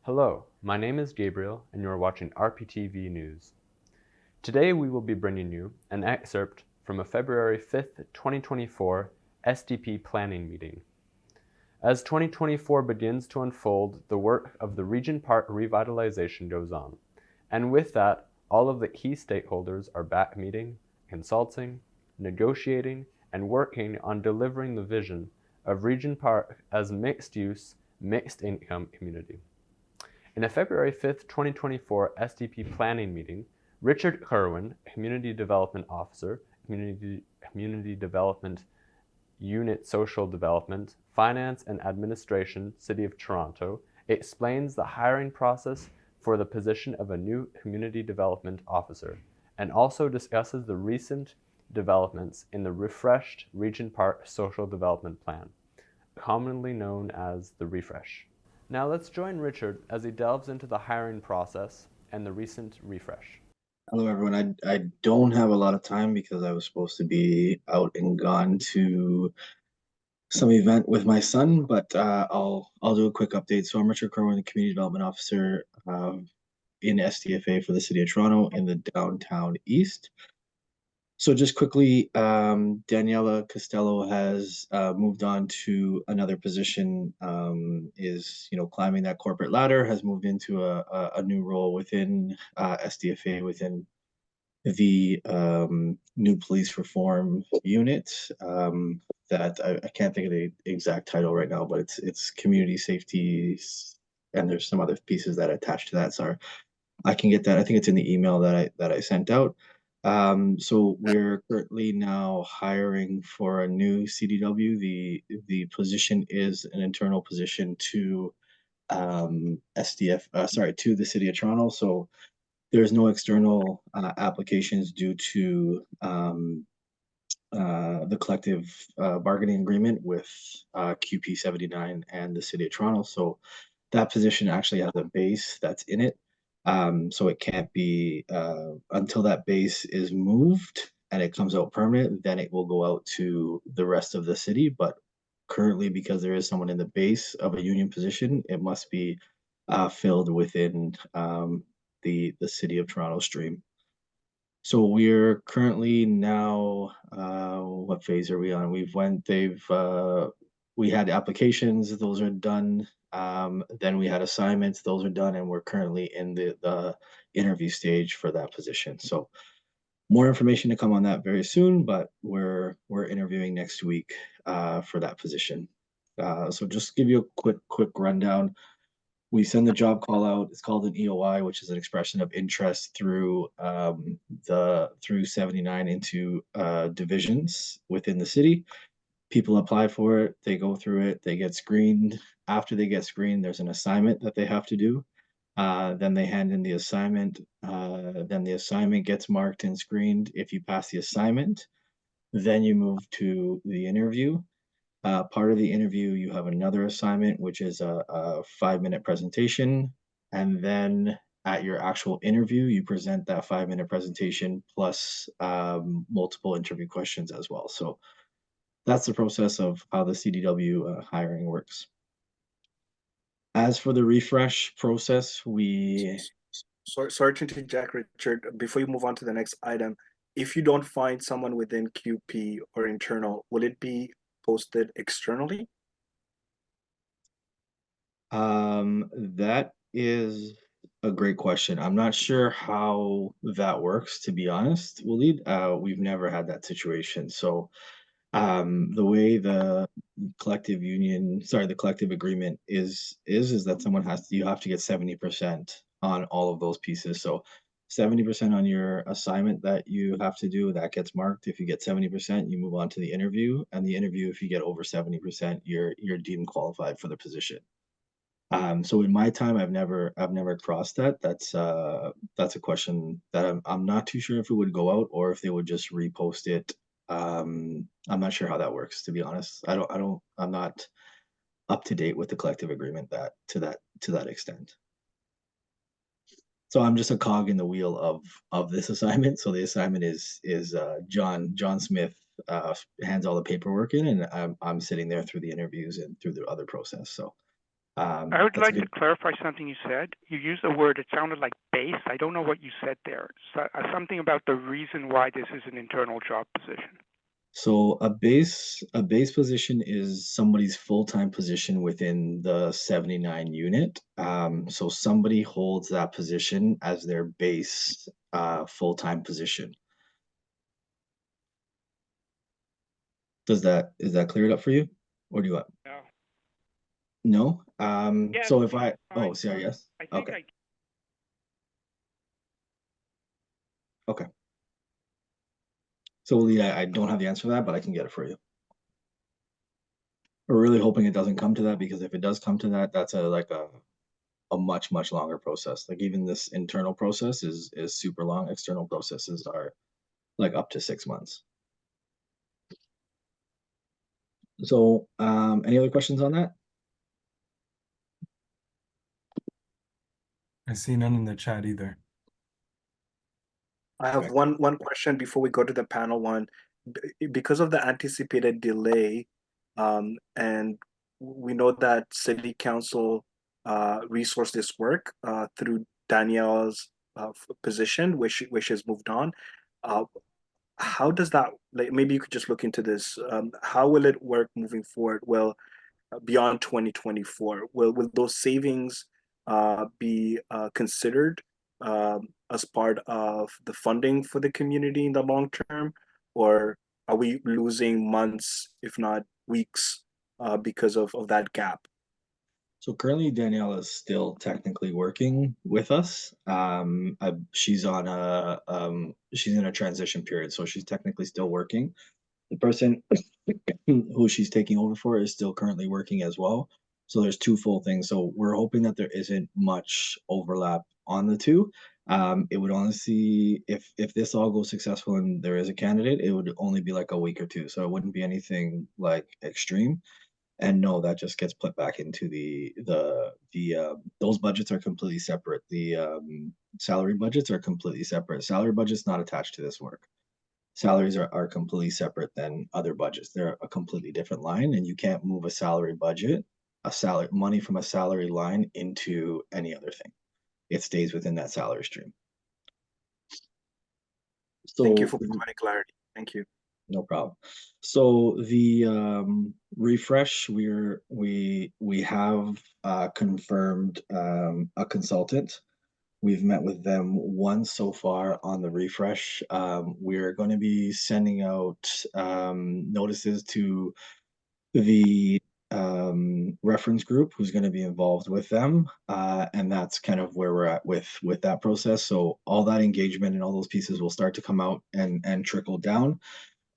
Hello, my name is Gabriel and you are watching rptv News. Today we will be bringing you an excerpt from a February 5th, 2024 SDP Planning Meeting. As 2024 begins to unfold, the work of the Regent Park revitalization goes on, and with that, all of the key stakeholders are back meeting, consulting, negotiating, and working on delivering the vision of Regent Park as mixed-use, mixed-income community. In a February 5th, 2024 SDP Planning Meeting, Richard Kirwan, Community Development Officer, Community Development Unit Social Development, Finance and Administration, City of Toronto, explains the hiring process for the position of a new Community Development Officer, and also discusses the recent developments in the refreshed Regent Park Social Development Plan, commonly known as the Refresh. Now let's join Richard as he delves into the hiring process and the recent refresh. Hello, everyone. I don't have a lot of time because I was supposed to be out and gone to some event with my son, but I'll do a quick update. So I'm Richard Kirwan, the Community Development Officer in SDFA for the City of Toronto in the Downtown East. So just quickly, Daniela Costello has moved on to another position, is climbing that corporate ladder, has moved into a new role within SDFA within the new police reform unit. That I can't think of the exact title right now, but it's community safety, and there's some other pieces that attach to that. So I can get that. I think it's in the email that I sent out. So we're currently now hiring for a new CDW. The position is an internal position to to the City of Toronto. So there's no external applications due to the collective bargaining agreement with QP 79 and the City of Toronto. So that position actually has a base that's in it. So it can't be until that base is moved and it comes out permanent, then it will go out to the rest of the city. But currently, because there is someone in the base of a union position, it must be filled within the City of Toronto stream. So we're currently now, what phase are we on? We had applications, those are done. Then we had assignments, those are done, and we're currently in the interview stage for that position. So more information to come on that very soon, but we're interviewing next week for that position. So just give you a quick rundown. We send the job call out. It's called an EOI, which is an expression of interest through 79 into divisions within the city. People apply for it, they go through it, they get screened. After they get screened, there's an assignment that they have to do. Then they hand in the assignment. Then the assignment gets marked and screened. If you pass the assignment, then you move to the interview. Part of the interview, you have another assignment, which is a 5-minute presentation. And then at your actual interview, you present that 5-minute presentation plus multiple interview questions as well. So that's the process of how the CDW hiring works. As for the refresh process, Sorry to interject, Richard. Before you move on to the next item, if you don't find someone within QP or internal, will it be posted externally? That is a great question. I'm not sure how that works, to be honest, Waleed. We've never had that situation. So the way the collective agreement is that you have to get 70% on all of those pieces. So 70% on your assignment that you have to do, that gets marked. If you get 70%, you move on to the interview. And the interview, if you get over 70%, you're deemed qualified for the position. So in my time, I've never crossed that. That's a question that I'm not too sure if it would go out or if they would just repost it. I'm not sure how that works, to be honest. I'm not up to date with the collective agreement to that extent. So I'm just a cog in the wheel of this assignment. So the assignment is John Smith hands all the paperwork in, and I'm sitting there through the interviews and through the other process. So I would like to clarify something you said. You used a word, it sounded like base. I don't know what you said there. So, something about the reason why this is an internal job position. So a base position is somebody's full-time position within the 79 unit. So somebody holds that position as their base full-time position. Is that cleared up for you? Or do you want? No. No? Yes, So if I, fine. oh, sorry, yes? I think Okay, okay. So Lee, I don't have the answer for that, but I can get it for you. We're really hoping it doesn't come to that, because if it does come to that, that's a much longer process. Like even this internal process is super long. External processes are like up to 6 months. So any other questions on that? I see none in the chat either. I have one question before we go to the panel one. Because of the anticipated delay, and we know that City Council resourced this work through Danielle's position, which has moved on. How does that, like, maybe you could just look into this. How will it work moving forward? Well, beyond 2024, will those savings be considered as part of the funding for the community in the long term, or are we losing months, if not weeks, because of that gap? So currently Danielle is still technically working with us. She's on she's in a transition period, so she's technically still working. The person who she's taking over for is still currently working as well. So there's two full things. So we're hoping that there isn't much overlap on the two. It would honestly, if this all goes successful and there is a candidate, it would only be like a week or two. So it wouldn't be anything like extreme. And no, that just gets put back into those budgets are completely separate. The salary budgets are completely separate. Salary budget's not attached to this work. Salaries are completely separate than other budgets. They're a completely different line, and you can't move a salary budget, money from a salary line into any other thing. It stays within that salary stream. So Thank you for providing clarity. Thank you. No problem. So the refresh, we have confirmed a consultant. We've met with them once so far on the refresh. We're going to be sending out notices to the reference group who's going to be involved with them, and that's kind of where we're at with that process. So all that engagement and all those pieces will start to come out and trickle down.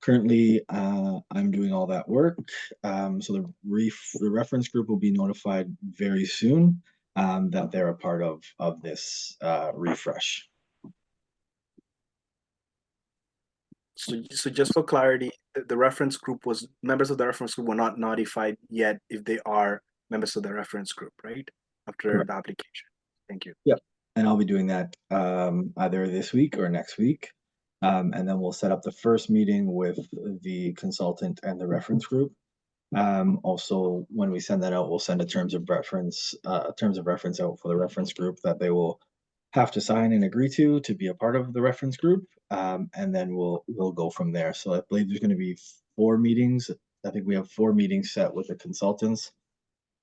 Currently, I'm doing all that work. So the reference group will be notified very soon that they're a part of this refresh. So just for clarity, the reference group members of the reference group were not notified yet if they are members of the reference group, right? After Correct. the application. Thank you. Yep. And I'll be doing that either this week or next week. And then we'll set up the first meeting with the consultant and the reference group. Also, when we send that out, we'll send a terms of reference out for the reference group that they will have to sign and agree to be a part of the reference group. And then we'll go from there. So I believe there's going to be 4 meetings. I think we have 4 meetings set with the consultants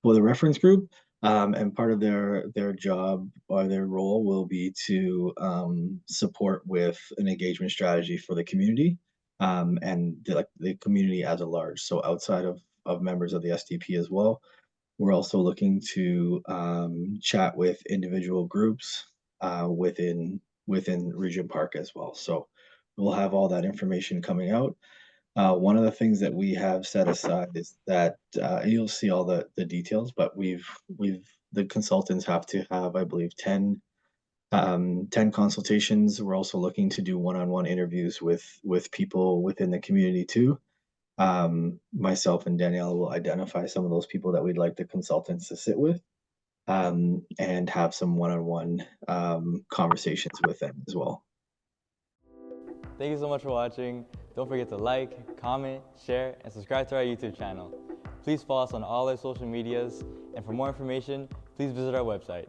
for the reference group. And part of their job or their role will be to support with an engagement strategy for the community and the community as a large. So outside of members of the SDP as well, we're also looking to chat with individual groups within Regent Park as well. So we'll have all that information coming out. One of the things that we have set aside is that you'll see all the details, but the consultants have to have, I believe, 10 consultations. We're also looking to do one-on-one interviews with people within the community too. Myself and Danielle will identify some of those people that we'd like the consultants to sit with and have some one-on-one conversations with them as well. Thank you so much for watching. Don't forget to like, comment, share, and subscribe to our YouTube channel. Please follow us on all our social medias, and for more information, please visit our website.